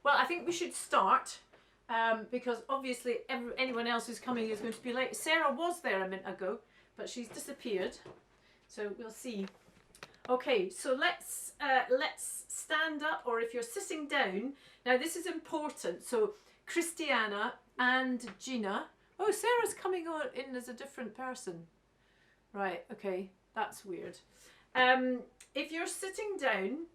Well, I think we should start because obviously anyone else who's coming is going to be late. Sarah was there a minute ago, but she's disappeared. So we'll see. Okay, so let's stand up, or if you're sitting down. Now this is important. So Christiana and Gina. Oh, Sarah's coming on in as a different person. Right, okay, that's weird. If you're sitting down,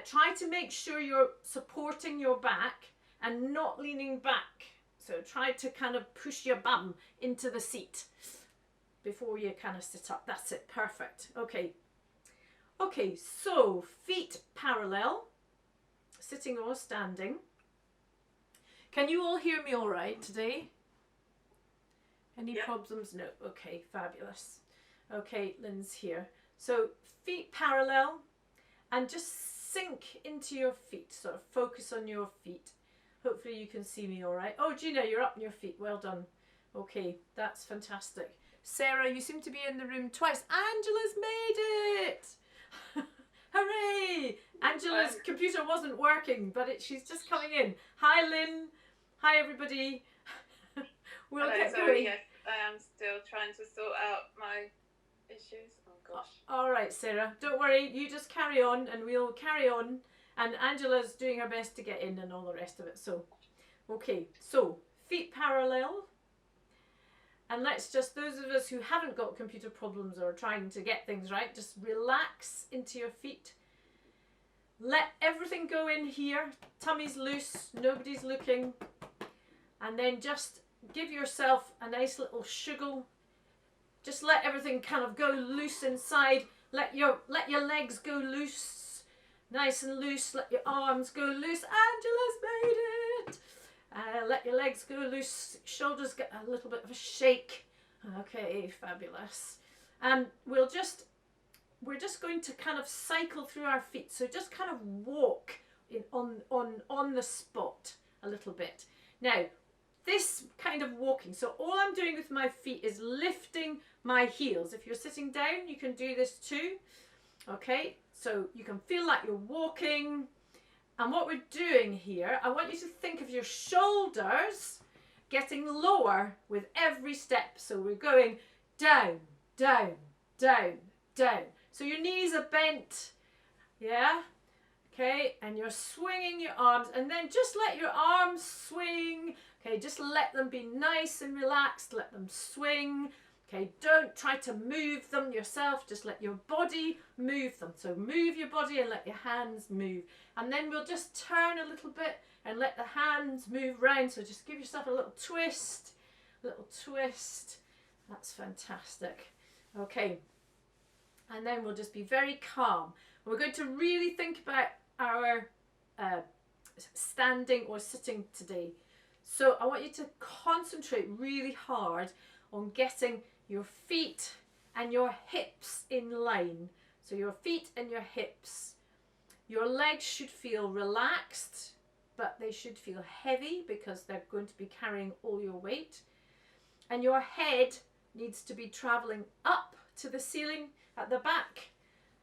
try to make sure you're supporting your back and not leaning back. So try to kind of push your bum into the seat before you kind of sit up. That's it, perfect. Okay. Okay, so feet parallel, sitting or standing. Can you all hear me all right today? Any problems? No. Okay, fabulous. Okay, Lynn's here. So feet parallel and just sink into your feet, sort of focus on your feet. Hopefully you can see me all right. Oh, Gina, you're up on your feet. Well done. Okay, that's fantastic. Sarah, you seem to be in the room twice. Angela's made it! Hooray! Angela's computer wasn't working, but she's just coming in. Hi, Lynn. Hi, everybody. We'll get going. Yes, I am still trying to sort out my issues. Oh, gosh. All right, Sarah. Don't worry. You just carry on, and we'll carry on. And Angela's doing her best to get in and all the rest of it. So, okay. So, feet parallel. And let's just, those of us who haven't got computer problems or are trying to get things right, just relax into your feet. Let everything go in here. Tummy's loose. Nobody's looking. And then just give yourself a nice little shuggle. Just let everything kind of go loose inside. Let your legs go loose. Nice and loose. Let your arms go loose. Angela's made it. Let your legs go loose, shoulders get a little bit of a shake. Okay, fabulous. And we're just going to kind of cycle through our feet. So just kind of walk on the spot a little bit. Now, this kind of walking, so all I'm doing with my feet is lifting my heels. If you're sitting down, you can do this too. Okay, so you can feel like you're walking. And what we're doing here, I want you to think of your shoulders getting lower with every step. So we're going down, down, down, down. So your knees are bent, yeah? Okay, and you're swinging your arms, and then just let your arms swing. Okay, just let them be nice and relaxed, let them swing. Okay, don't try to move them yourself, just let your body move them. So move your body and let your hands move. And then we'll just turn a little bit and let the hands move round. So just give yourself a little twist, That's fantastic. Okay, and then we'll just be very calm. We're going to really think about our standing or sitting today. So I want you to concentrate really hard on getting your feet and your hips in line. So your feet and your hips. Your legs should feel relaxed, but they should feel heavy because they're going to be carrying all your weight. And your head needs to be traveling up to the ceiling at the back.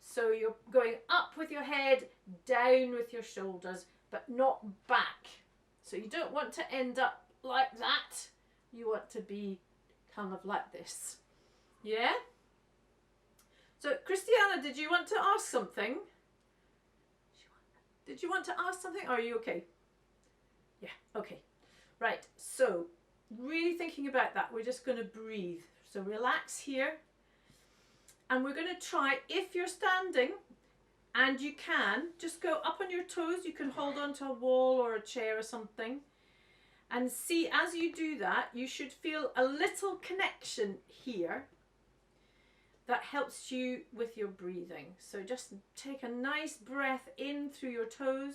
So you're going up with your head, down with your shoulders, but not back. So you don't want to end up like that. You want to be kind of like this. Yeah? So Christiana, did you want to ask something? Did you want to ask something? Or are you okay? Yeah, okay. Right, so really thinking about that, we're just going to breathe. So relax here. And we're going to try, if you're standing and you can, just go up on your toes. You can hold onto a wall or a chair or something. And see, as you do that, you should feel a little connection here that helps you with your breathing. So just take a nice breath in through your toes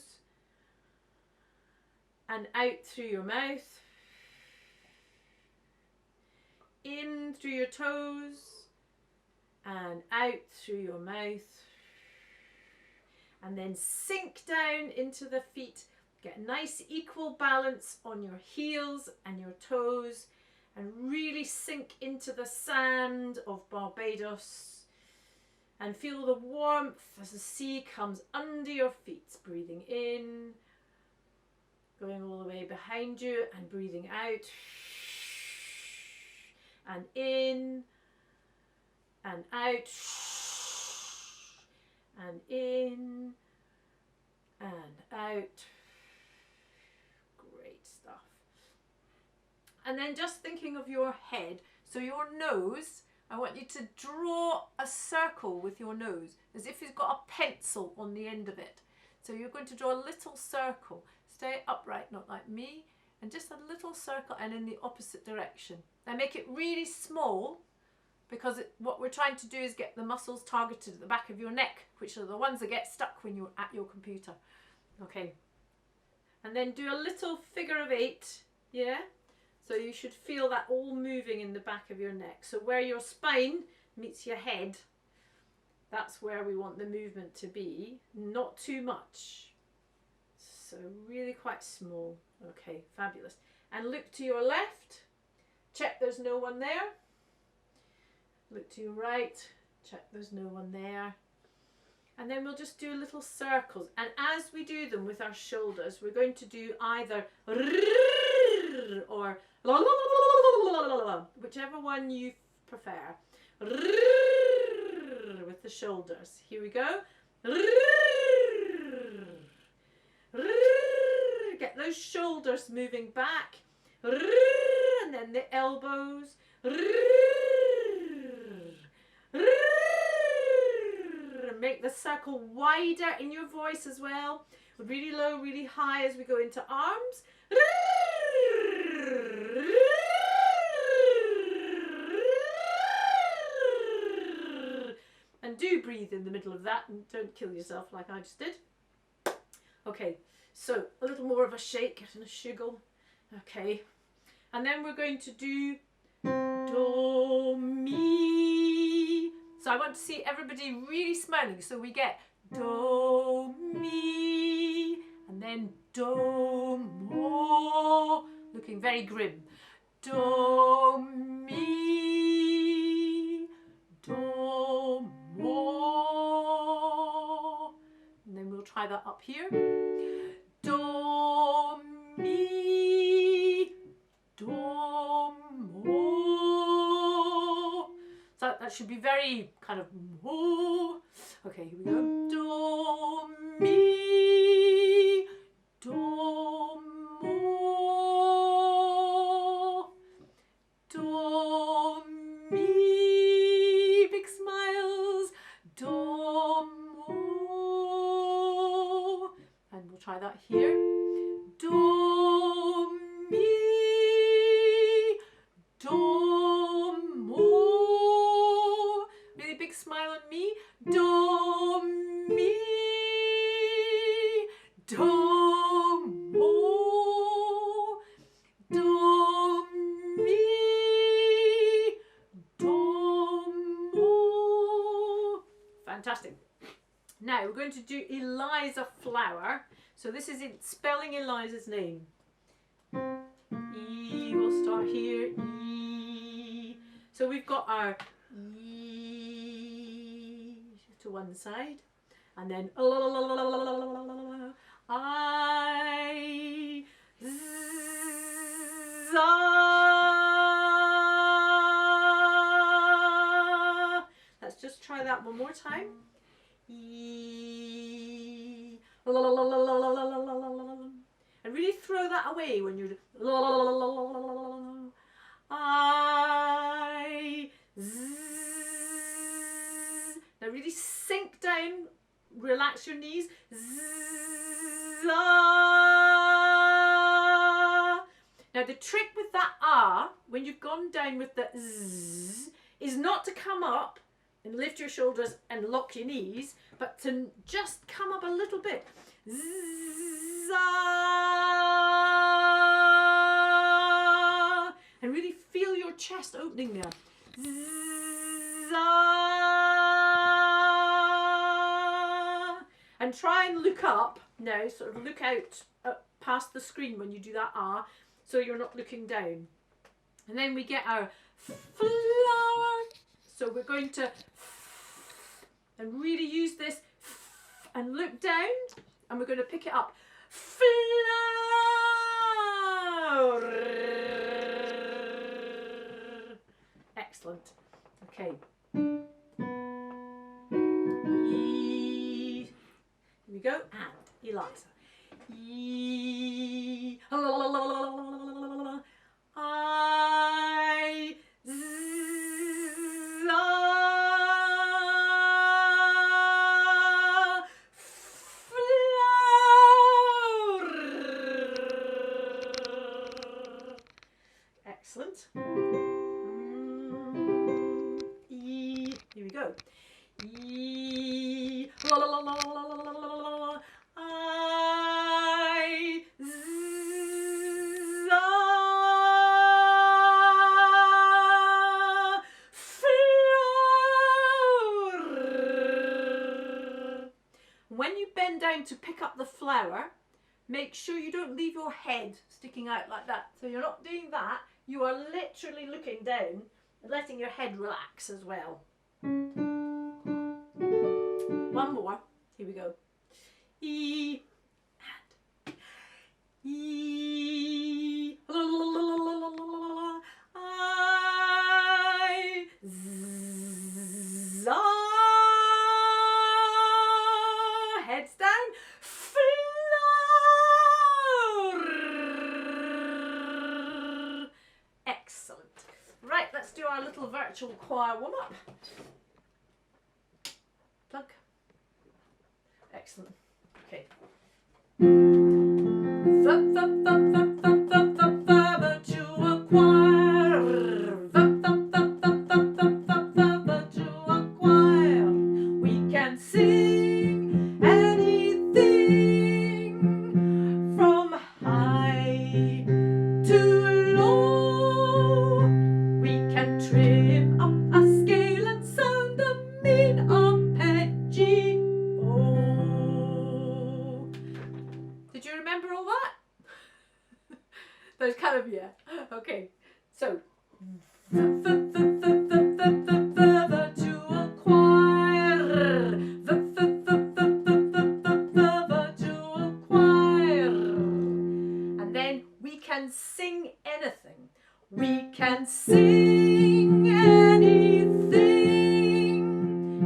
and out through your mouth. In through your toes and out through your mouth. And then sink down into the feet. Get a nice equal balance on your heels and your toes, and really sink into the sand of Barbados and feel the warmth as the sea comes under your feet. Breathing in Going all the way behind you and breathing out. And in and out. And in and out. Great stuff. And then just thinking of your head. So your nose, I want you to draw a circle with your nose as if you've got a pencil on the end of it. So you're going to draw a little circle. Stay upright, not like me, and just a little circle and in the opposite direction. Now make it really small because what we're trying to do is get the muscles targeted at the back of your neck, which are the ones that get stuck when you're at your computer. Okay. And then do a little figure of 8, yeah? So you should feel that all moving in the back of your neck. So where your spine meets your head, that's where we want the movement to be. Not too much. So really quite small. Okay, fabulous. And look to your left. Check there's no one there. Look to your right. Check there's no one there. And then we'll just do little circles. And as we do them with our shoulders, we're going to do either or whichever one you prefer. With the shoulders. Here we go. Get those shoulders moving back. And then the elbows. Make the circle wider in your voice as well. Really low, really high as we go into arms. And do breathe in the middle of that and don't kill yourself like I just did. Okay, so a little more of a shake and a shiggle. Okay, and then we're going to do do, mi. So I want to see everybody really smiling. So we get do, mi, and then do, mo, looking very grim. Do, mi, do, mo. And then we'll try that up here. Do, mi, do, mo. So that should be very kind of mo. Okay, here we go. Do, mi, do, mo. Do, mi. Big smiles. Do, mo. And we'll try that here. Do, mi, do, mo. Really big smile on me. Do, mi, do, mo. Do, mi, do, mo. Fantastic. Now we're going to do Eliza Flower. So this is in spelling Eliza's name. E, we'll start here. E. So we've got our E to one side, and then I, za. Let's just try that one more time. E, and really throw that away when you're I, z. Now really sink down, relax your knees. Za. Now the trick with that when you've gone down with the z, is not to come up and lift your shoulders and lock your knees, but to just come up a little bit. Za. And really feel your chest opening there. Za. And try and look up now, sort of look out past the screen when you do that so you're not looking down. And then we get our flower. So we're going to and really use this and look down, and we're going to pick it up. Flower. Okay. E. Here we go. And Eliza. E. I. Z. Flower. Excellent. E. Here we go. E. La la la la la la la la la. I. Z. Flower. When you bend down to pick up the flower, make sure you don't leave your head sticking out like that. So you're not doing that. You are literally looking down and letting your head relax as well. One more. Here we go. E. And. E. La, la, la, la, la, la, la, la. I. Z. Heads down. Flower. Excellent. Right, let's do our little virtual choir warm up. Plug. Excellent. Okay. The virtual choir. The virtual choir. We can sing anything from high to low. We can trip up a scale and sound a mean arpeggio. Did you remember all that? Those kind of, yeah. Okay, so the virtual choir. The virtual choir. And then we can sing anything. We can sing anything.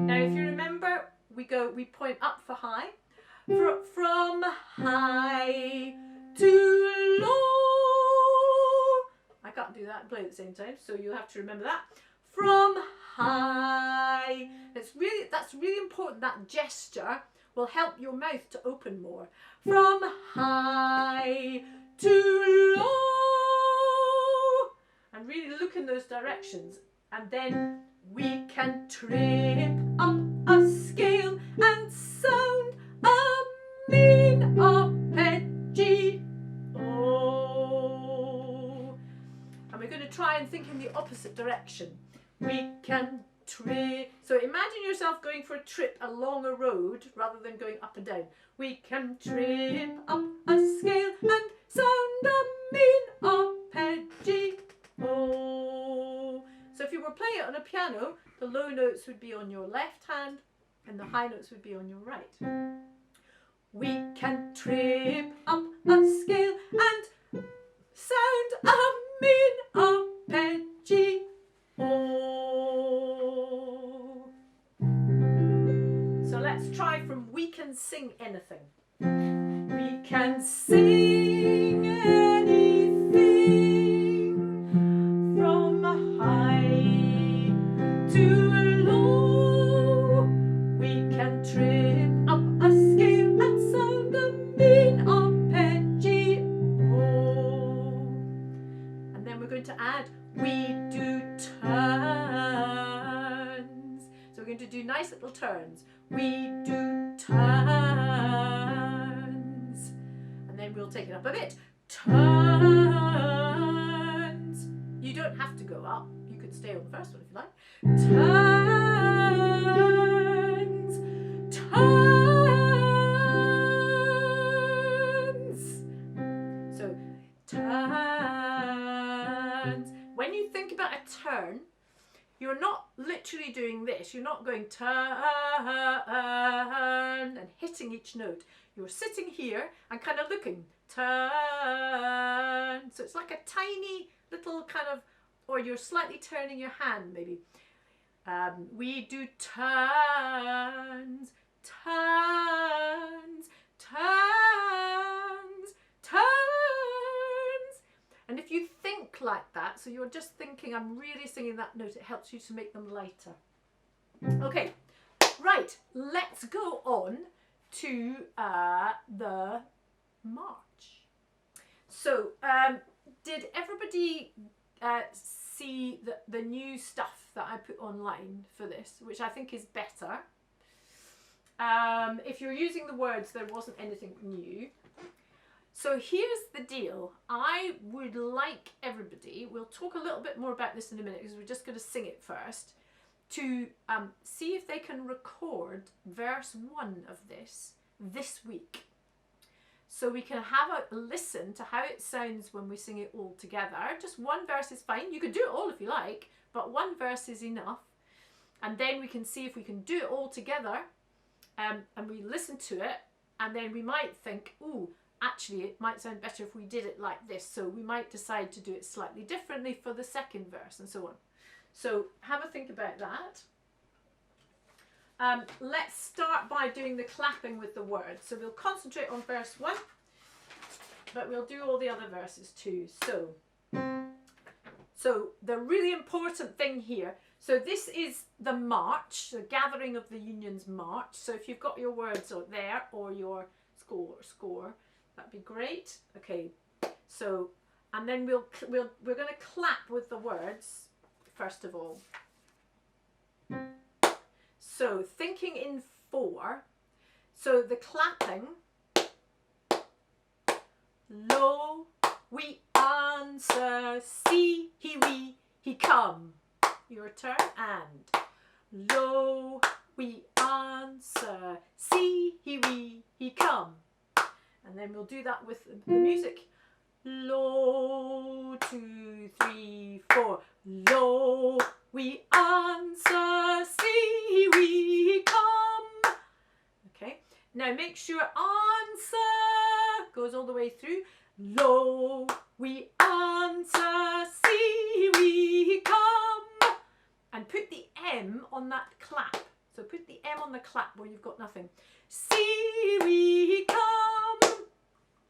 Now, if you remember, we point up for high. From high to low. I can't do that and play at the same time, so you'll have to remember that. From high. That's really important. That gesture will help your mouth to open more. From high to low. And really look in those directions. And then we can trip up a scale and sound a mean arpeggio. And we're going to try and think in the opposite direction. We can trip. So imagine yourself going for a trip along a road rather than going up and down. We can trip up a scale and sound a mean arpeggio. So if you were playing it on a piano, the low notes would be on your left hand and the high notes would be on your right. We can trip up a scale and sound a mean arpeggio. So let's try from we can sing anything. We can sing anything from high to low. We can trip up a scale and sound a mean arpeggio. And then we're going to add we do turns. So we're going to do nice little turns. We do turns. And then we'll take it up a bit. Turns. You don't have to go up. You can stay on the first one if you like. Turns. Turns. So turns. When you think about a turn, you're not literally doing this. You're not going turn and hitting each note. You're sitting here and kind of looking. Turn. So it's like a tiny little kind of, or you're slightly turning your hand maybe. We do turns, turns, turns, turns. And if you think like that, so you're just thinking, I'm really singing that note, it helps you to make them lighter. Okay, right, let's go on to the march. So, did everybody see the new stuff that I put online for this, which I think is better? If you're using the words, there wasn't anything new. So here's the deal. I would like everybody, we'll talk a little bit more about this in a minute because we're just going to sing it first, to see if they can record verse 1 of this week. So we can have a listen to how it sounds when we sing it all together. Just one verse is fine. You can do it all if you like, but one verse is enough. And then we can see if we can do it all together, and we listen to it, and then we might think, ooh, actually it might sound better if we did it like this. So we might decide to do it slightly differently for the second verse and so on. So have a think about that. Let's start by doing the clapping with the words. So we'll concentrate on verse 1, but we'll do all the other verses too. So the really important thing here, so this is the march, the gathering of the Union's march. So if you've got your words there or your score, that'd be great. Okay, so, and then we're going to clap with the words first of all. So thinking in 4, so the clapping, lo, we answer, see, he come. Your turn, and lo, we answer, see, he come. And then we'll do that with the music. Lo, 2, 3, 4. Lo, we answer, see, we come. Okay, now make sure answer goes all the way through. Lo, we answer, see, we come. And put the M on that clap. So put the M on the clap where you've got nothing. See, we come.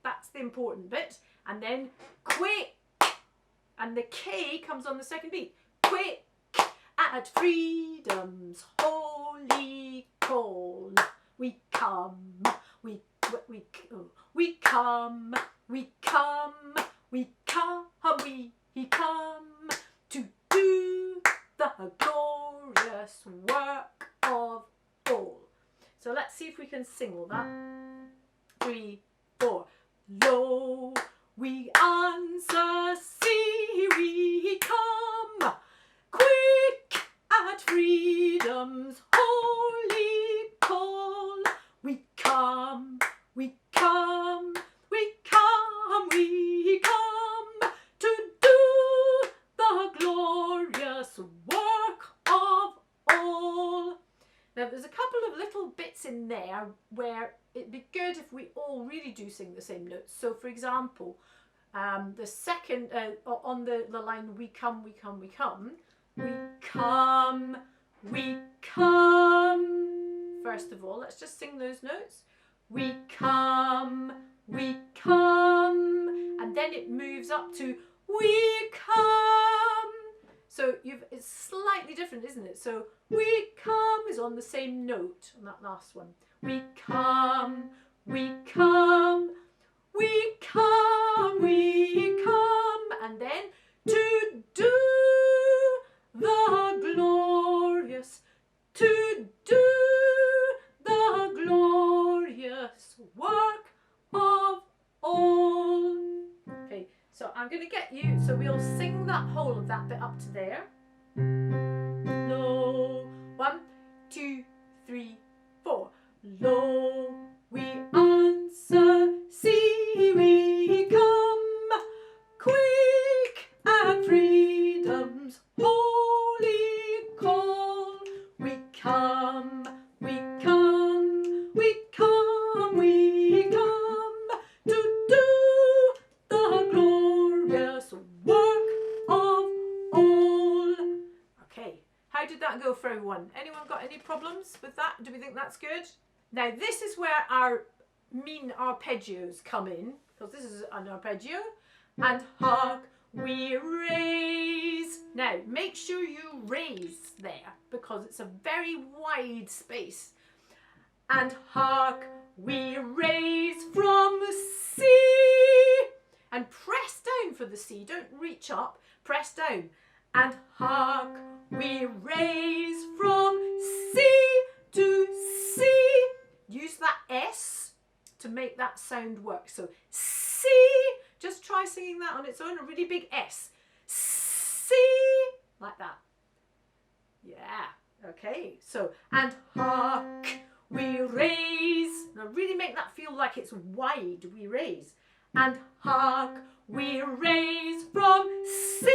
That's the important bit. And then quick. And the K comes on the second beat. Quick at freedom's holy call. We come. We come. We come. We come. We come to do the glorious work of all. So let's see if we can sing all that. 3, 4. Lo, we answer, see, we come, quick at freedom's holy call. We come, we come, we come, we come to do the glorious work of all. Now there's a couple of little bits in there where it'd be good if we all really do sing the same notes. So for example, the second, on the line, we come, we come, we come. We come, we come. First of all, let's just sing those notes. We come, we come. And then it moves up to we come. So it's slightly different, isn't it? So we come is on the same note on that last one. We come, we come, we come, we come. And then to do the glorious, to do the glorious work of all. Okay, so I'm going to get you, so we'll sing that whole of that bit up to there. Lo, 1, 2, 3, 4. Lo, we answer, see, we come, quick at freedom's holy call. We come, we come, we come, we come to do the glorious work of all. Okay, go for everyone? Anyone got any problems with that? Do we think that's good? Now this is where our mean arpeggios come in, because this is an arpeggio. And hark, we raise. Now make sure you raise there, because it's a very wide space. And hark, we raise from C. And press down for the C. Don't reach up, press down. And hark, we raise from C to C. Use that S to make that sound work. So C, just try singing that on its own, a really big S. C, like that. Yeah, okay. So, and hark, we raise. Now really make that feel like it's wide, we raise. And hark, we raise from C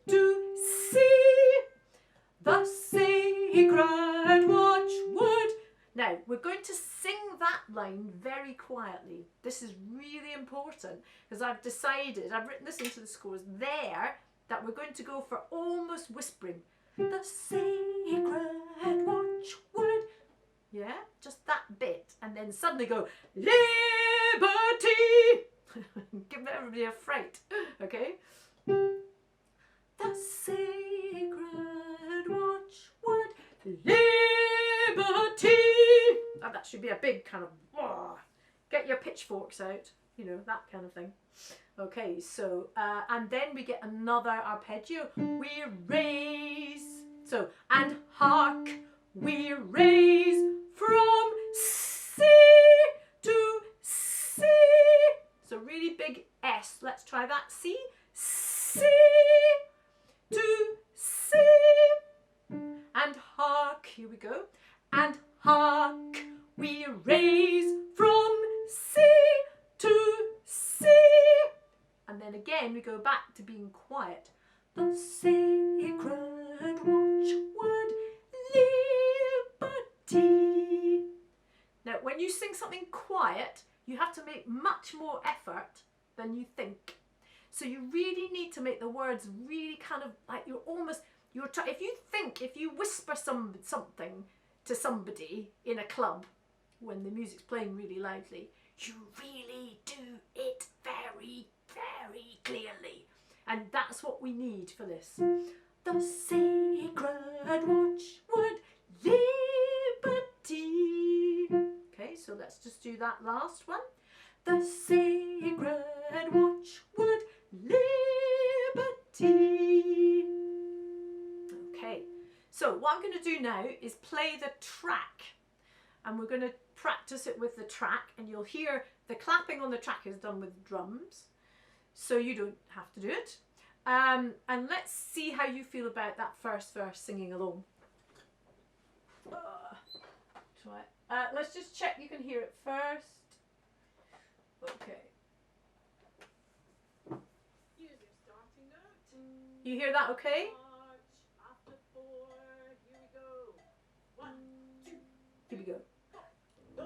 to C. The sacred watchword. Now, we're going to sing that line very quietly. This is really important, because I've written this into the scores there, that we're going to go for almost whispering. The sacred watchword. Yeah, just that bit. And then suddenly go, liberty. Give everybody a fright, okay? The sacred watchword, liberty. And that should be a big kind of, get your pitchforks out, you know, that kind of thing. Okay, so, and then we get another arpeggio. We raise. So, and hark, we raise from C to C. So really big S. Let's try that. C, C to C. And hark, here we go. And hark, we raise from C to C. And then again we go back to being quiet. The sacred watchword, liberty. Now when you sing something quiet, you have to make much more effort than you think. So you really need to make the words really kind of like if you whisper something to somebody in a club when the music's playing really loudly, you really do it very, very clearly. And that's what we need for this. The sacred watchword, liberty. Okay, so let's just do that last one. The sacred watchword, liberty. Okay, so what I'm going to do now is play the track, and we're going to practice it with the track, and you'll hear the clapping on the track is done with drums, so you don't have to do it. And let's see how you feel about that first verse singing along. Try it. Let's just check you can hear it first. Okay. Here's your starting note. You hear that okay? After 4, here we go. 1, 2, here we go. Do,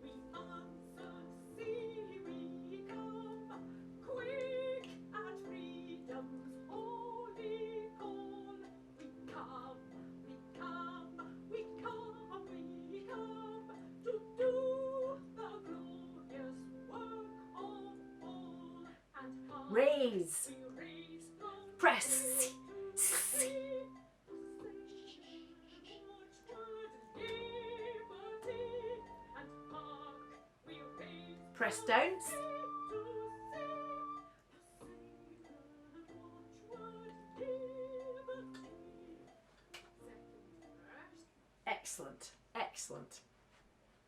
we answer, see we come, quick at freedom's holy call. We come, we come, we come, we come to do the glorious work of all. And raise, press, press down. Excellent, excellent.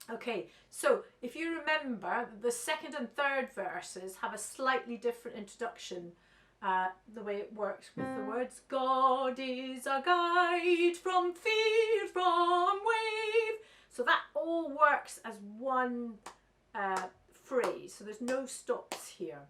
Okay, so if you remember, the second and third verses have a slightly different introduction. The way it works with the words, God is a guide from field, from wave. So that all works as one phrase, so there's no stops here.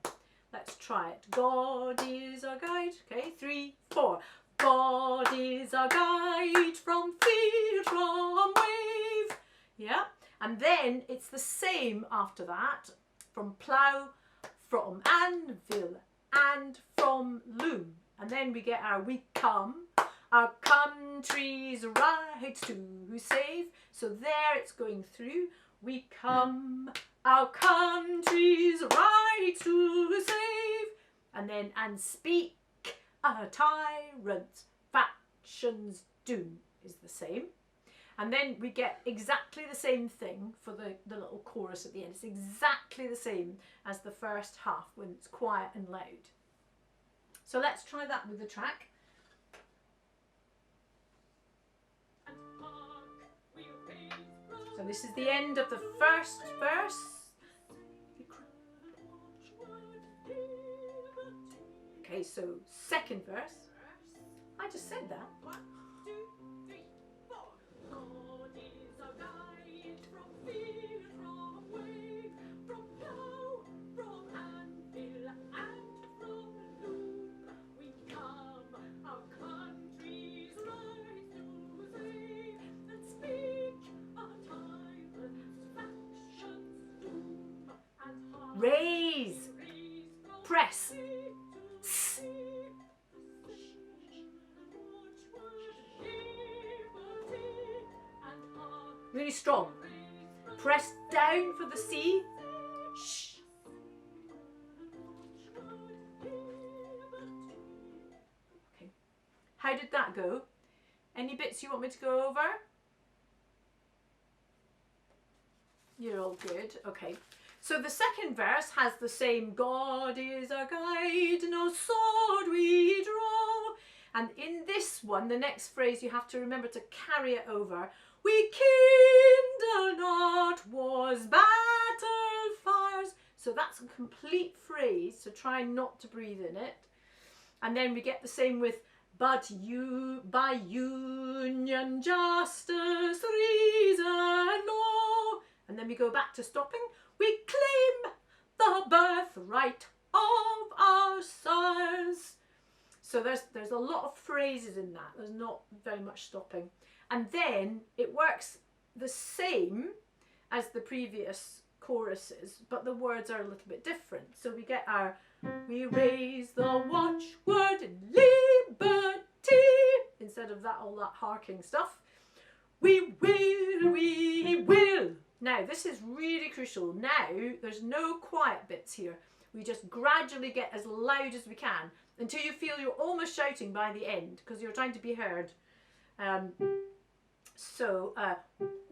Let's try it. God is a guide. Okay, 3, 4. God is a guide from field, from wave. Yeah, and then it's the same after that, from plough, from anvil, and from loom. And then we get our we come, our country's rights to save. So there it's going through. We come, our country's rights to save. And then, and speak a tyrant's faction's doom is the same. And then we get exactly the same thing for the little chorus at the end. It's exactly the same as the first half when it's quiet and loud. So let's try that with the track. So this is the end of the first verse. Okay, so second verse. I just said that. 1, 2, 3, 4. God is our guide from field, from wave, from plough, from anvil, and from loom. We come, our country's right to save, and speak a tyrant's faction's doom. And raise, press. Really strong. Press down for the C. Shh. Okay. How did that go? Any bits you want me to go over? You're all good. Okay. So the second verse has the same God is our guide, no sword we draw. And in this one, the next phrase, you have to remember to carry it over. We kindle not war's battle fires. So that's a complete phrase, so try not to breathe in it. And then we get the same with but you by union justice reason no. And then we go back to stopping. We claim the birthright of our sires. So there's a lot of phrases in that. There's not very much stopping. And then it works the same as the previous choruses, but the words are a little bit different. So we get our, we raise the watchword liberty, instead of that, all that harking stuff. We will. Now, this is really crucial. Now, there's no quiet bits here. We just gradually get as loud as we can until you feel you're almost shouting by the end because you're trying to be heard. So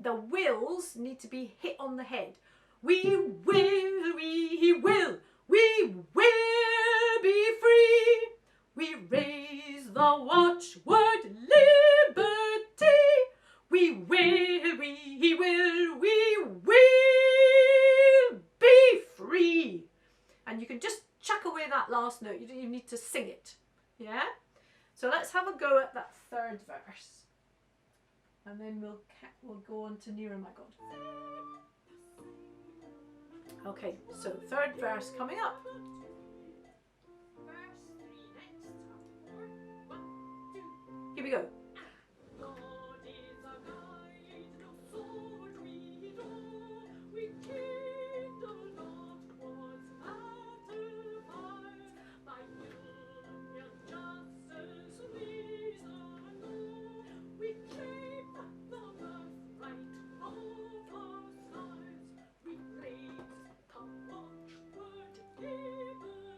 the wills need to be hit on the head. We will be free. We raise the watchword liberty. We will be free. And you can just chuck away that last note. You don't even need to sing it. Yeah? So let's have a go at that third verse. And then we'll go on to Nearer My God. Okay, so third verse coming up. Here we go.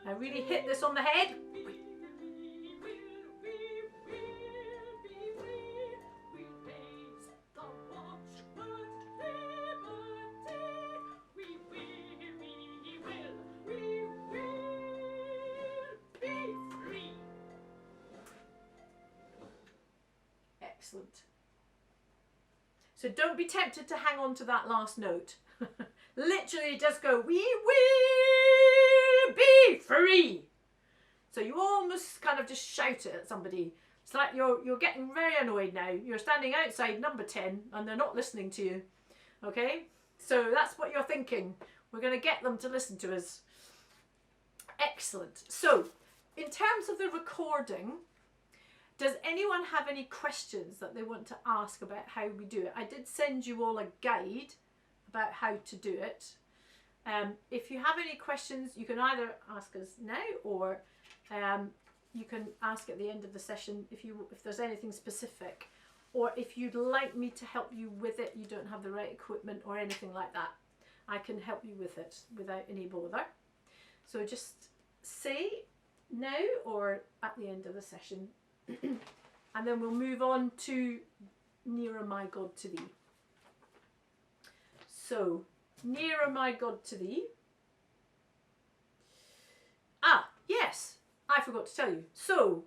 Now really hit this on the head. Excellent. So don't be tempted to hang on to that last note. Literally just go, we will be free. So you almost kind of just shout it at somebody. It's like you're getting very annoyed now. You're standing outside number 10 and they're not listening to you. Okay? So that's what you're thinking. We're going to get them to listen to us. Excellent. So in terms of the recording, does anyone have any questions that they want to ask about how we do it? I did send you all a guide about how to do it. If you have any questions, you can either ask us now or you can ask at the end of the session if there's anything specific, or if you'd like me to help you with it, you don't have the right equipment or anything like that, I can help you with it without any bother. So just say now or at the end of the session. And then we'll move on to Nearer My God to Thee. So, Nearer My God to Thee. Ah, yes, I forgot to tell you. So,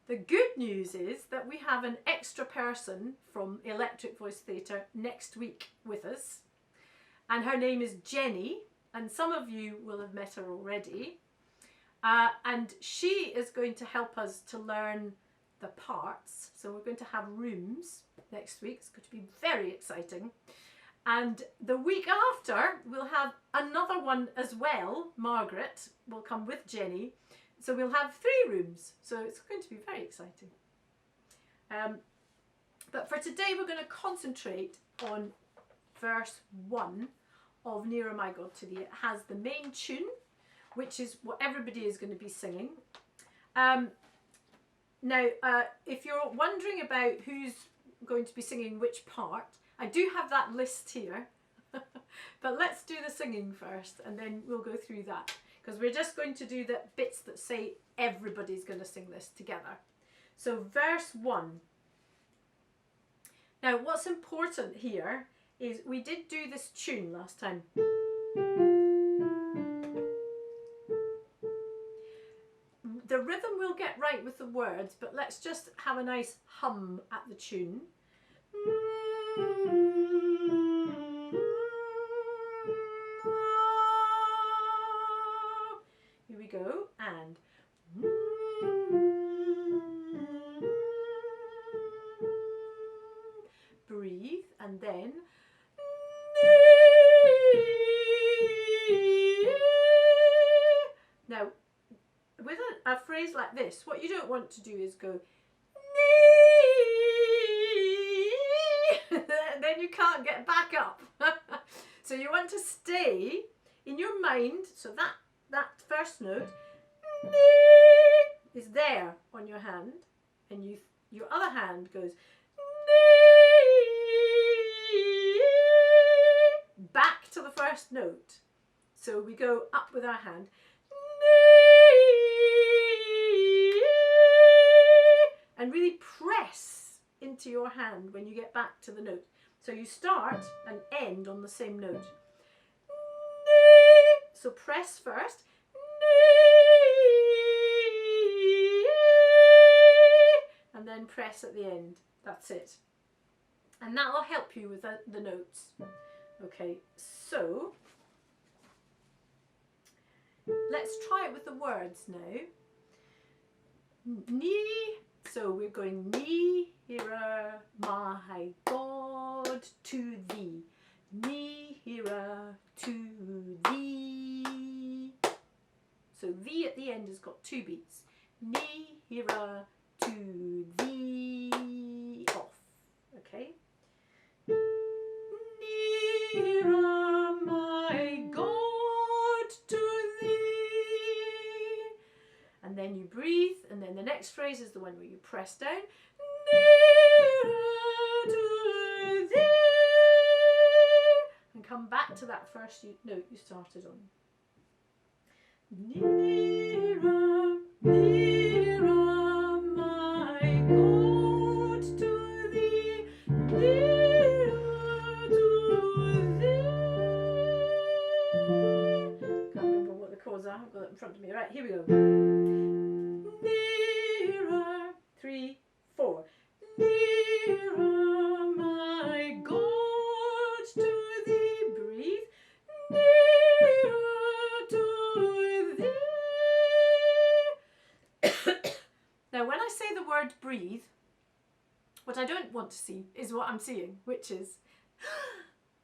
the good news is that we have an extra person from Electric Voice Theatre next week with us. And her name is Jenny, and some of you will have met her already. And she is going to help us to learn the parts. So we're going to have rooms next week. It's going to be very exciting. And the week after, we'll have another one as well. Margaret will come with Jenny. So we'll have 3 rooms. So it's going to be very exciting. But for today, we're going to concentrate on verse 1 of Nearer My God to Thee. It has the main tune, which is what everybody is going to be singing. Now, if you're wondering about who's going to be singing which part, I do have that list here. But let's do the singing first, and then we'll go through that. Because we're just going to do the bits that say everybody's going to sing this together. So verse 1. Now, what's important here is we did do this tune last time. The rhythm we'll get right with the words, but let's just have a nice hum at the tune. Here we go, and breathe, and then now with a phrase like this, what you don't want to do is go then you can't get back up. So you want to stay in your mind, so that first note is there on your hand, and your other hand goes back to the first note. So we go up with our hand and really press into your hand when you get back to the note. So you start and end on the same note. So press first. And then press at the end. That's it. And that will help you with the notes. Okay, so let's try it with the words now. So we're going nearer, my God, to thee. Nearer to thee. So thee at the end has got 2 beats. Nearer to thee. Off. Okay. Nearer, my God, to thee. And then you breathe, and then the next phrase is the one where you press down. Nearer to thee. And come back to that first note you started on. Nearer, nearer, my God, to thee. Nearer to thee. Can't remember what the chords are. I've got it in front of me. Right, here we go. Nearer, 3, 4. Nearer, my God, to thee. Breathe. Nearer to thee. Now, when I say the word breathe, what I don't want to see is what I'm seeing, which is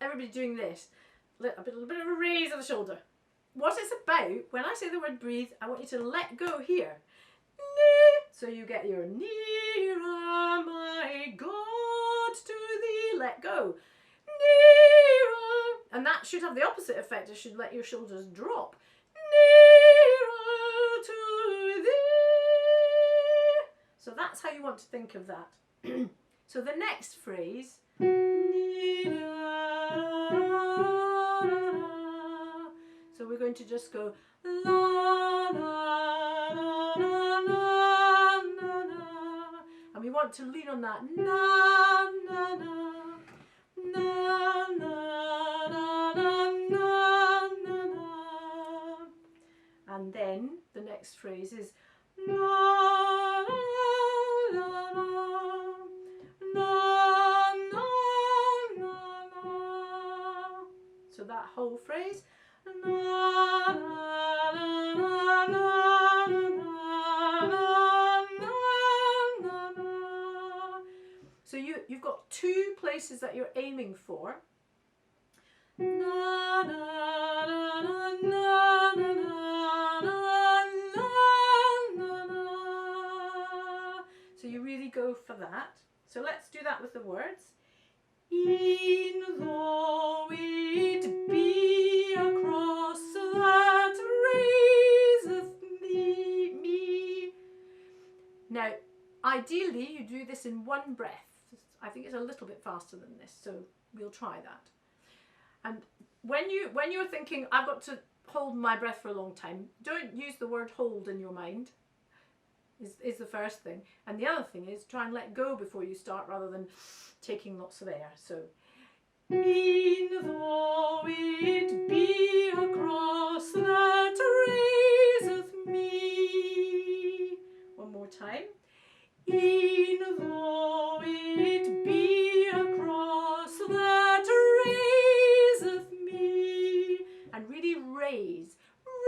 everybody doing this. A little bit of a raise of the shoulder. What it's about, when I say the word breathe, I want you to let go here. So you get your nearer, my God, to thee. Let go. Nearer. And that should have the opposite effect. It should let your shoulders drop. Nearer to thee. how you want to think of that. So the next phrase, so we're going to just go la la la la la la la, and we want to lean on that na na na na na na na na na na, and then the next phrase is la la la la la la la. So that whole phrase. So you've got two places that you're aiming for. So you really go for that. So let's do that with the words. In though it be across that raiseth me. Now, ideally, you do this in one breath. I think it's a little bit faster than this, so we'll try that. And when you're thinking, I've got to hold my breath for a long time, don't use the word hold in your mind. Is the first thing. And the other thing is try and let go before you start rather than taking lots of air. So, in though it be across that raiseth me. One more time. In though it be across that raiseth me. And really raise.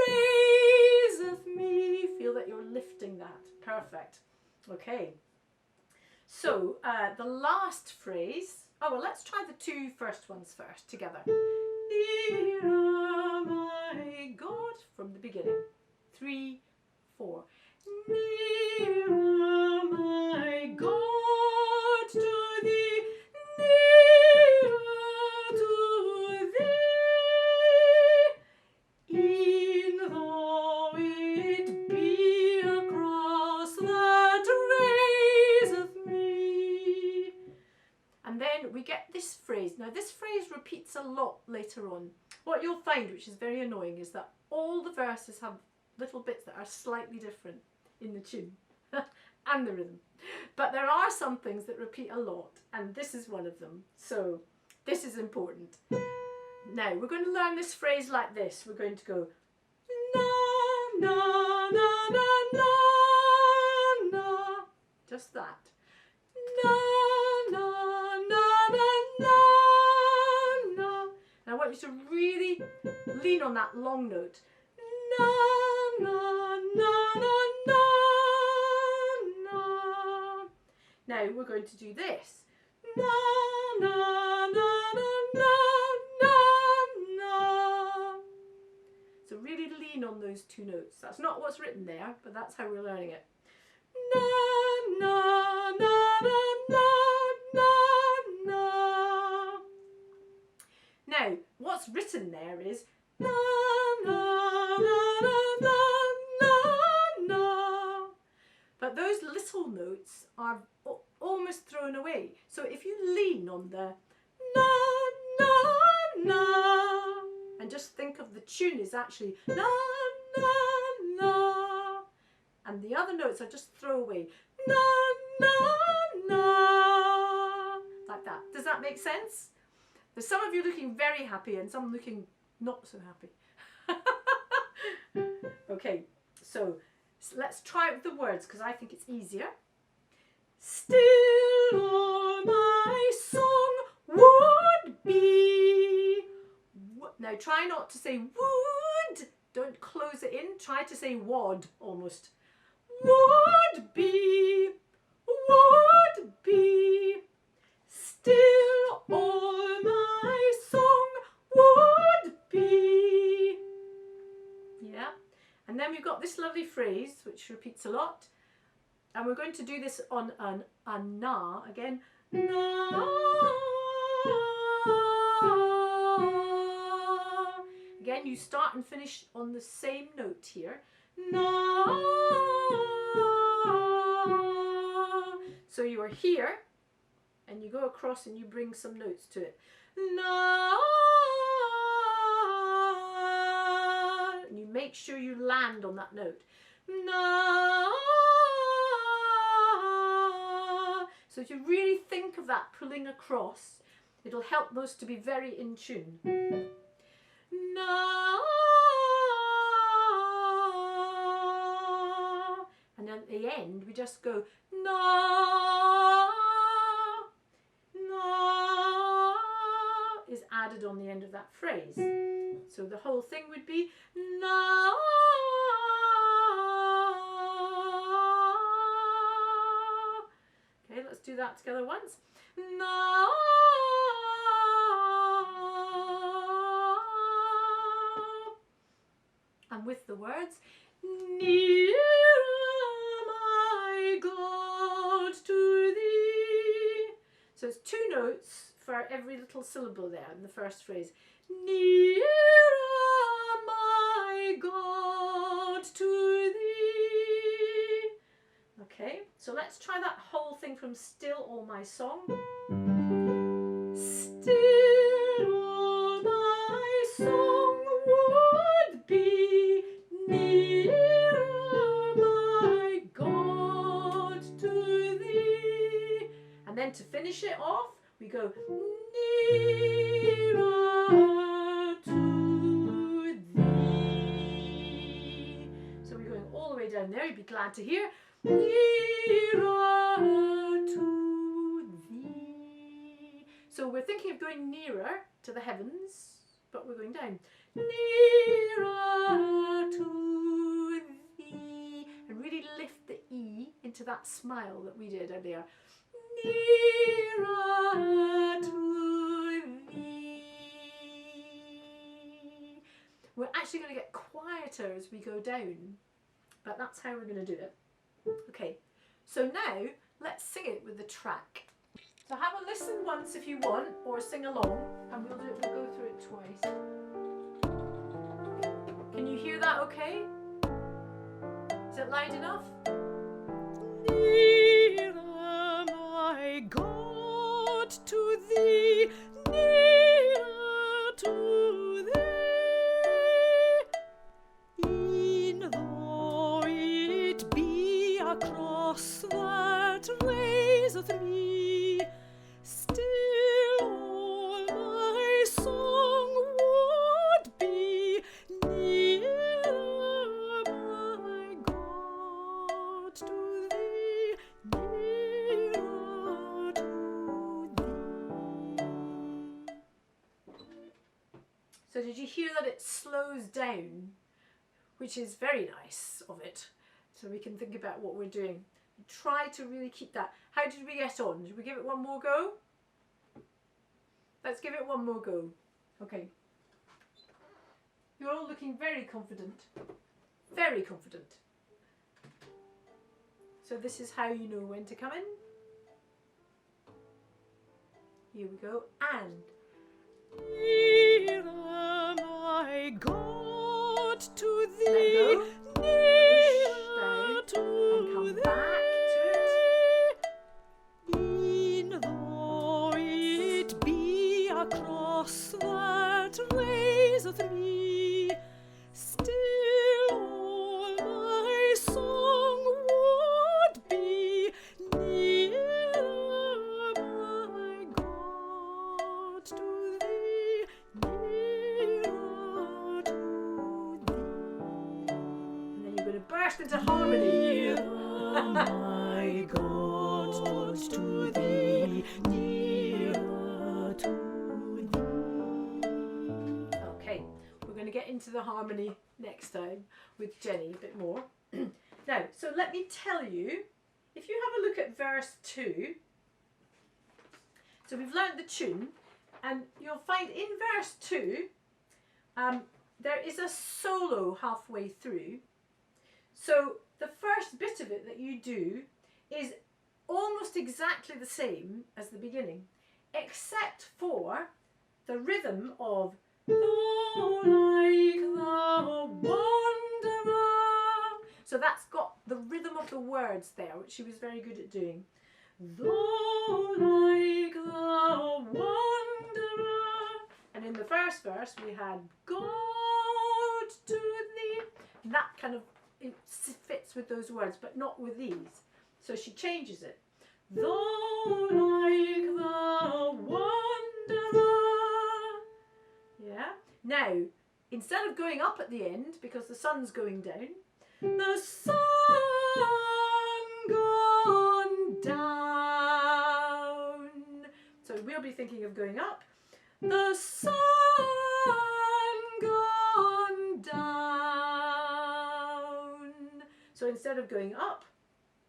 Raiseth me. Feel that you're lifting that. Perfect. Okay. So the last phrase. Oh, well, let's try the two first ones first together. Nearer, my God, from the beginning. 3, 4. Nearer, my God, to thee. Nearer to thee. In though it be across that raiseth me. And then we get this phrase. Now this phrase repeats a lot later on. What you'll find, which is very annoying, is that all the verses have little bits that are slightly different in the tune and the rhythm. But there are some things that repeat a lot, and this is one of them. So this is important. Now we're going to learn this phrase like this. We're going to go na na na na na na. Just that. Na na na na na na. And I want you to really lean on that long note. Na na na na na na. Now we're going to do this. Na na na na na na na. So really lean on those two notes. That's not what's written there, but that's how we're learning it. Na na na na na na na. Now, what's written there is na na na na na na na. But those little notes are almost thrown away. So if you lean on the na na na and just think of the tune is actually na na na, and the other notes are just throwaway. Na na na, like that. Does that make sense? There's some of you looking very happy and some looking not so happy. Okay, so let's try it with the words because I think it's easier. Still all my song would be. Now try not to say would. Don't close it in. Try to say would almost. Would be. Still all my song would be. Yeah. And then we've got this lovely phrase which repeats a lot. And we're going to do this on a na again. Na. Again, you start and finish on the same note here. Na. here and you go across and you bring some notes to it. Na, and you make sure you land on that note. Na. So if you really think of that pulling across, it'll help those to be very in tune. Na. And then at the end we just go na. Na is added on the end of that phrase. So the whole thing would be na. Okay, let's do that together once. Na. And with the words, near my God to thee. So it's 2 notes for every little syllable there in the first phrase. Near my God to thee. Okay, so let's try that whole thing from Still All My Song. Still all my song would be near my God to thee. And then to finish it off, we go nearer to thee. So we're going all the way down there. You'd be glad to hear nearer to thee. So we're thinking of going nearer to the heavens, but we're going down. Nearer to thee. And really lift the E into that smile that we did earlier. Nearer to thee. We're actually going to get quieter as we go down, but that's how we're going to do it. Okay, so now let's sing it with the track. So have a listen once if you want, or sing along, and we'll go through it twice. Can you hear that okay? Is it loud enough? Nearer, my God, to thee, nearer to thee. E'en though it be a cross that raiseth me, still all my song would be nearer, my God, to thee, nearer to thee. So did you hear that it slows down, which is very nice of it, so we can think about what we're doing. Try to really keep that. How did we get on? Did we give it one more go? Let's give it one more go. Okay. You're all looking very confident. Very confident. So this is how you know when to come in. Here we go. And nearer, my God, to thee, nearer to thee. Back to it. E'en though it be a cross that raiseth me, still all my song would be nearer, my God, to thee, nearer to thee. And then you're going to burst into harmony. My God, to thee, nearer to thee. Okay, we're going to get into the harmony next time with Jenny a bit more. Now, so let me tell you, if you have a look at verse 2, so we've learned the tune, and you'll find in verse 2, there is a solo halfway through. So the first bit of it that you do is almost exactly the same as the beginning, except for the rhythm of though like the wanderer. So that's got the rhythm of the words there, which she was very good at doing. Though like the wanderer. And in the first verse we had God to thee. And that kind of it fits with those words, but not with these. So she changes it. Though like the wanderer. Yeah. Now, instead of going up at the end, because the sun's going down, the sun gone down. So we'll be thinking of going up. The sun gone down. So instead of going up,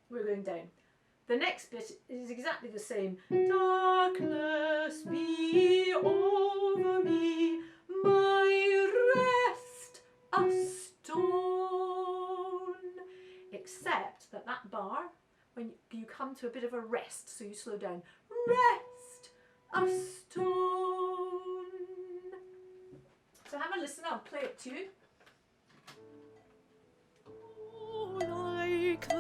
we're going down. The next bit is exactly the same. Darkness be over me, my rest a stone. Except that bar, when you come to a bit of a rest, so you slow down. Rest a stone. So have a listen, I'll play it to you. Oh, like the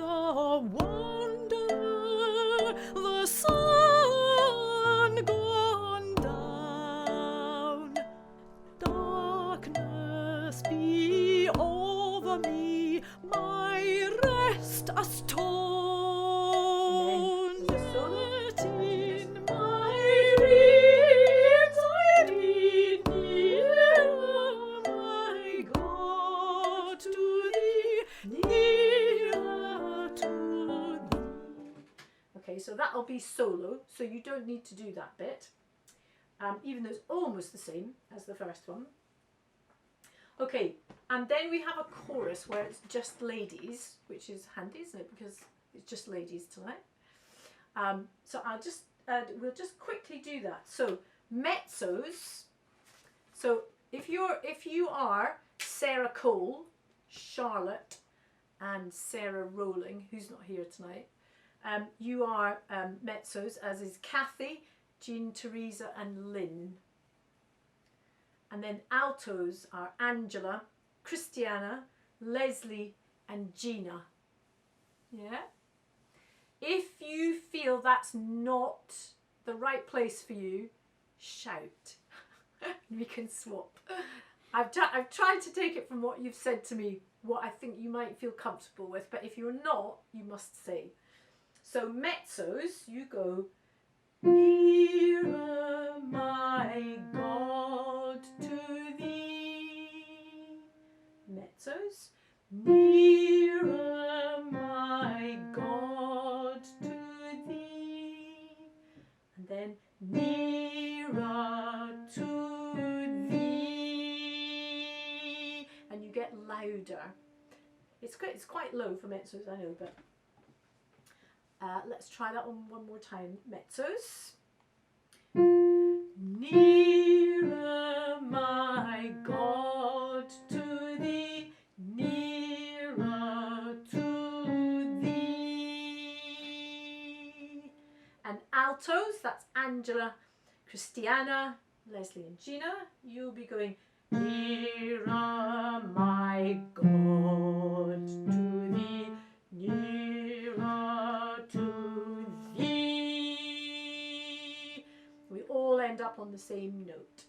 wanderer, the sun gone down, darkness be over me, my rest a stone. Let in my dreams I'd be nearer, my God, to thee, nearer to thee. Okay, so that'll be solo, so you don't need to do that bit, even though it's almost the same as the first one. Okay, and then we have a chorus where it's just ladies, which is handy, isn't it? Because it's just ladies tonight. So I'll just we'll just quickly do that. So mezzos. So if you are Sarah Cole, Charlotte, and Sarah Rowling, who's not here tonight, you are mezzos, as is Kathy, Jean, Teresa, and Lynn. And then altos are Angela, Christiana, Leslie, and Gina. Yeah? If you feel that's not the right place for you, shout. We can swap. I've tried to take it from what you've said to me, what I think you might feel comfortable with, but if you're not, you must say. So mezzos, you go, nearer, my God, to thee. Mezzos, nearer, my God, to thee. And then nearer to thee. And you get louder. It's quite low for mezzos, I know, but let's try that one more time. Mezzos. Nearer, my God, to thee, nearer to thee. And altos, that's Angela, Christiana, Leslie, and Gina. You'll be going, nearer, my God, to thee, nearer to thee. We all end up on the same note.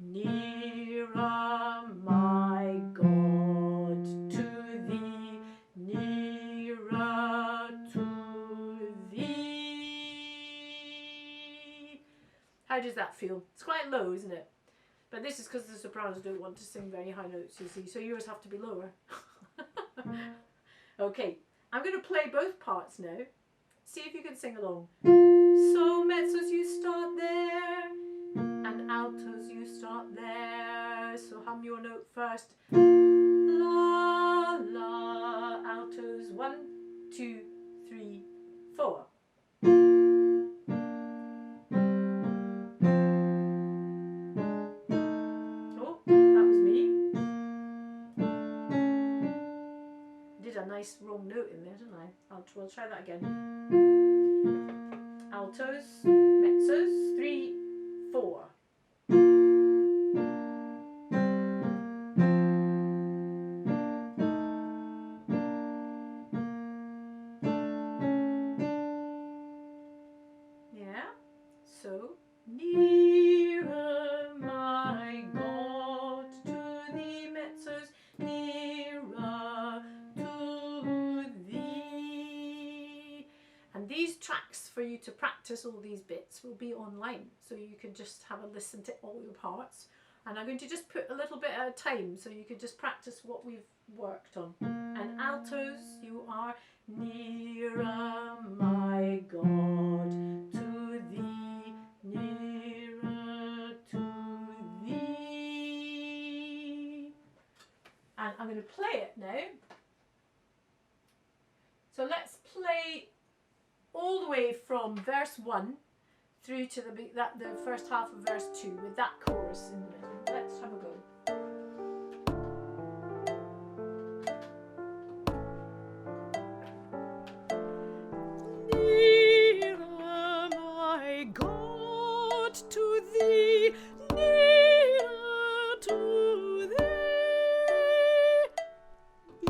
Nearer, my God, to thee, nearer to thee. How does that feel? It's quite low, isn't it? But this is because the sopranos don't want to sing very high notes, you see, so yours have to be lower. Okay, I'm going to play both parts now. See if you can sing along. So mezzos, you start there, and altos, you start there. So hum your note first. La, la, altos, 1, 2, 3, 4. Oh, that was me. Did a nice wrong note in there, didn't I? We'll try that again. Altos, mezzos, 3, 4. these tracks for you to practice all these bits will be online, so you can just have a listen to all your parts. And I'm going to just put a little bit at a time so you can just practice what we've worked on. And altos, you are nearer, my God, to thee, nearer to thee. And I'm going to play it now. So let's play all the way from verse 1 through to the first half of verse 2 with that chorus in the middle. Let's have a go. Nearer, my God, to thee, nearer to thee,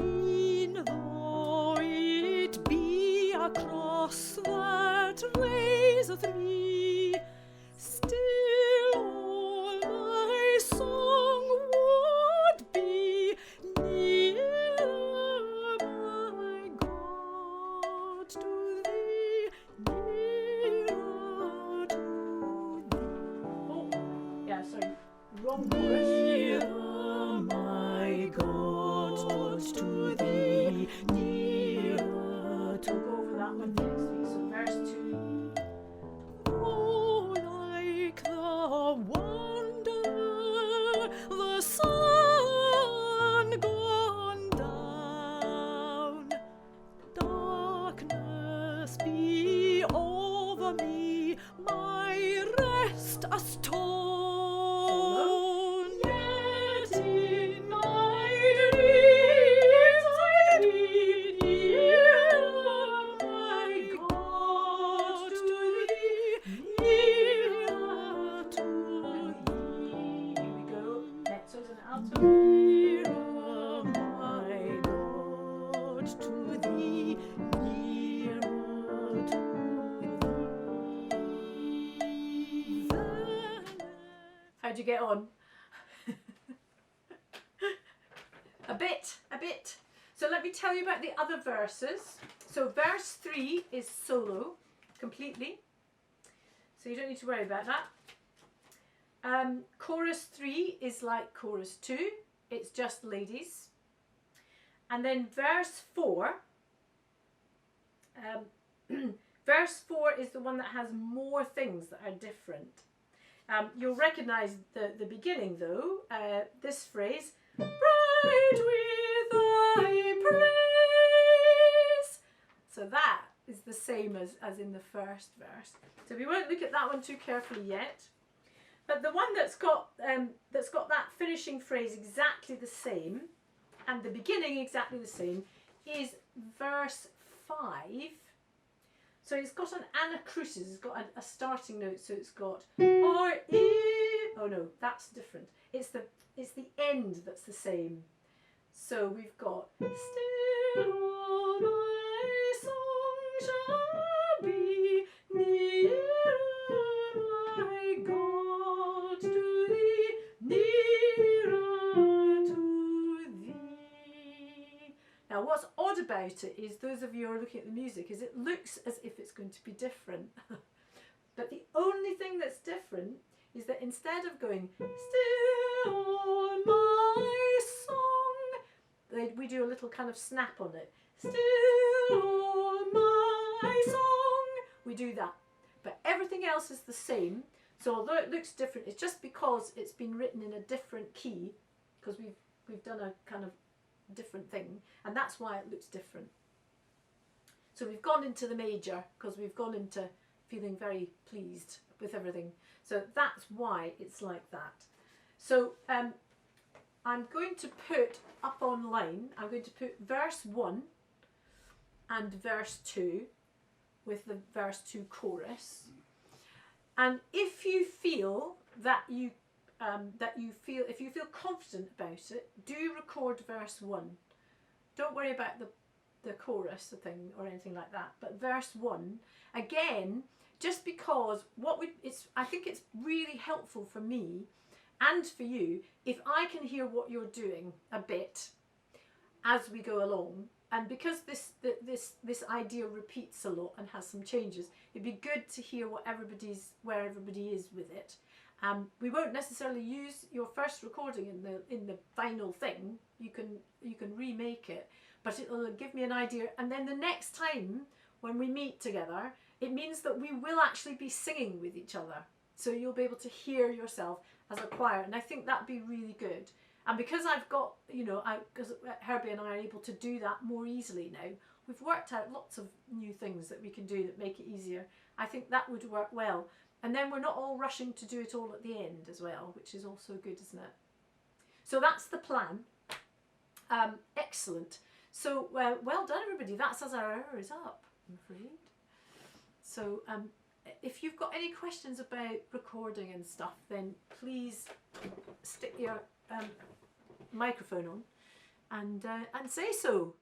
e'en though it be across that raiseth me, still all my song would be nearer, my God, to thee, nearer to thee. Oh, yeah, sorry, wrong chorus. Nearer, my God, to thee, nearer to. We'll go over that one next week. So verse 2. Oh, like the wanderer, the sun gone down, darkness be over me, my rest a stone. Yet in my dreams I be nearer, my God, to thee, nearer to thee. Here we go. Mezzo's and alto. Nearer, my God, to thee, nearer to thee. How'd you get on? A bit. So let me tell you about the other verses. So verse 3 is solo, completely. So you don't need to worry about that. Chorus 3 is like chorus 2. It's just ladies. And then verse 4. Verse 4 is the one that has more things that are different. You'll recognise the beginning though. This phrase, bright with thy praise. So that is the same as in the first verse. So we won't look at that one too carefully yet. But the one that's got that finishing phrase exactly the same and the beginning exactly the same is verse 5. So it's got an anacrusis, it's got a starting note, so it's got or e. Oh no, that's different. It's the end that's the same. So we've got still all my song shall be nearer, my God, to thee, nearer to thee. Now what's odd about it is, those of you who are looking at the music, is it looks as if it's going to be different. But the only thing that's different is that instead of going still on my song, we do a little kind of snap on it. Still on my song. We do that. But everything else is the same. So although it looks different, it's just because it's been written in a different key, because we've done a kind of different thing, and that's why it looks different. So we've gone into the major because we've gone into feeling very pleased with everything. So that's why it's like that. So I'm going to put up online, I'm going to put verse 1 and verse 2 with the verse 2 chorus. And if you feel if you feel confident about it, do record verse 1. Don't worry about the chorus thing or anything like that. But verse 1, again, just because I think it's really helpful for me and for you if I can hear what you're doing a bit as we go along, and because this idea repeats a lot and has some changes, it'd be good to hear where everybody is with it. We won't necessarily use your first recording in the final thing. You can remake it, but it'll give me an idea. And then the next time when we meet together, it means that we will actually be singing with each other. So you'll be able to hear yourself as a choir, and I think that'd be really good. And because I've got, because Herbie and I are able to do that more easily now, we've worked out lots of new things that we can do that make it easier. I think that would work well. And then we're not all rushing to do it all at the end as well, which is also good, isn't it? So that's the plan. Excellent. So well done, everybody. That's as our hour is up, I'm afraid. So if you've got any questions about recording and stuff, then please stick your microphone on and say so.